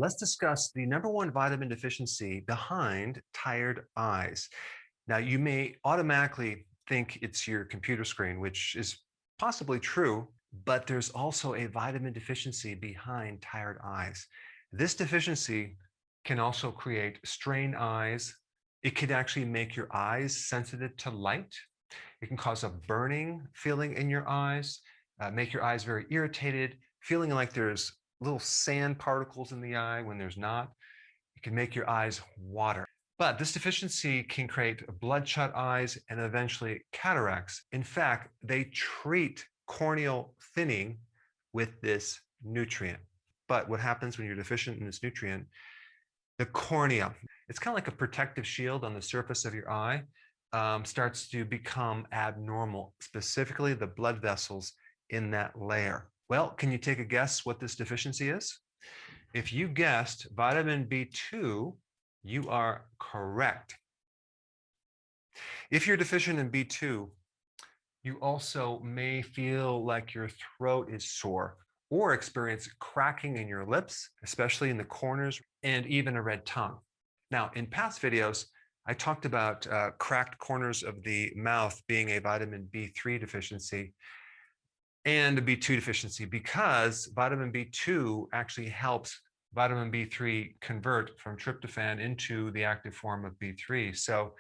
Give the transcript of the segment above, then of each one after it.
Let's discuss the number one vitamin deficiency behind tired eyes. Now, you may automatically think it's your computer screen, which is possibly true, but there's also a vitamin deficiency behind tired eyes. This deficiency can also create strained eyes. It could actually make your eyes sensitive to light. It can cause a burning feeling in your eyes, make your eyes very irritated, feeling like there's little sand particles in the eye when there's not. It can make your eyes water. But this deficiency can create bloodshot eyes and eventually cataracts. In fact, they treat corneal thinning with this nutrient. But what happens when you're deficient in this nutrient? The cornea, it's kind of like a protective shield on the surface of your eye, starts to become abnormal, specifically the blood vessels in that layer. Well, can you take a guess what this deficiency is? If you guessed vitamin B2, you are correct. If you're deficient in B2, you also may feel like your throat is sore or experience cracking in your lips, especially in the corners, and even a red tongue. Now, in past videos, I talked about cracked corners of the mouth being a vitamin B3 deficiency and a B2 deficiency because vitamin B2 actually helps vitamin B3 convert from tryptophan into the active form of B3. So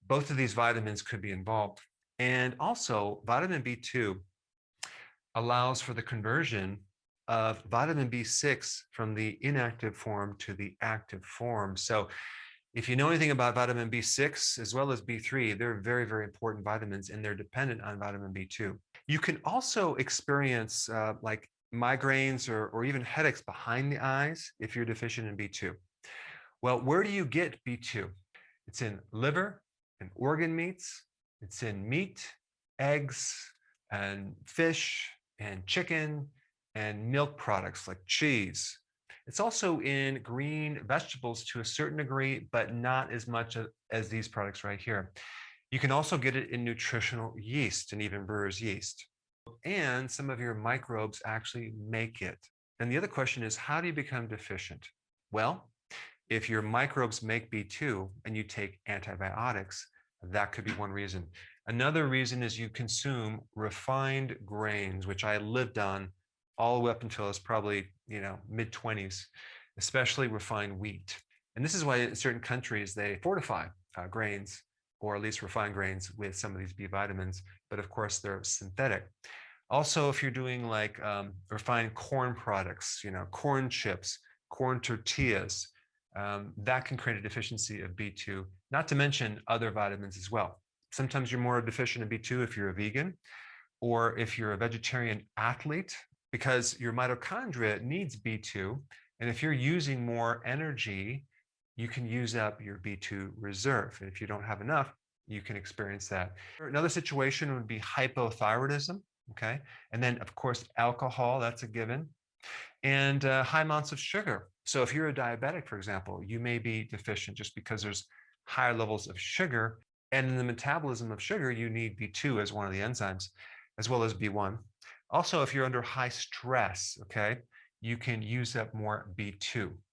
both of these vitamins could be involved. And also, vitamin B2 allows for the conversion of vitamin B6 from the inactive form to the active form. So if you know anything about vitamin B6 as well as B3, they're very, very important vitamins and they're dependent on vitamin B2. You can also experience like migraines or even headaches behind the eyes if you're deficient in B2. Well, where do you get B2? It's in liver and organ meats. It's in meat, eggs, and fish, and chicken, and milk products like cheese. It's also in green vegetables to a certain degree, but not as much as these products right here. You can also get it in nutritional yeast and even brewer's yeast. And some of your microbes actually make it. And the other question is, how do you become deficient? Well, if your microbes make B2 and you take antibiotics, that could be one reason. Another reason is you consume refined grains, which I lived on all the way up until I was probably, mid-20s, especially refined wheat. And this is why in certain countries they fortify grains, or at least refined grains, with some of these B vitamins, but of course they're synthetic. Also, if you're doing like refined corn products, corn chips, corn tortillas, that can create a deficiency of B2, not to mention other vitamins as well. Sometimes you're more deficient in B2 if you're a vegan or if you're a vegetarian athlete, because your mitochondria needs B2. And if you're using more energy, you can use up your B2 reserve. And if you don't have enough, you can experience that. Another situation would be hypothyroidism, okay? And then, of course, alcohol, that's a given. And high amounts of sugar. So if you're a diabetic, for example, you may be deficient just because there's higher levels of sugar. And in the metabolism of sugar, you need B2 as one of the enzymes, as well as B1. Also, if you're under high stress, okay, you can use up more B2.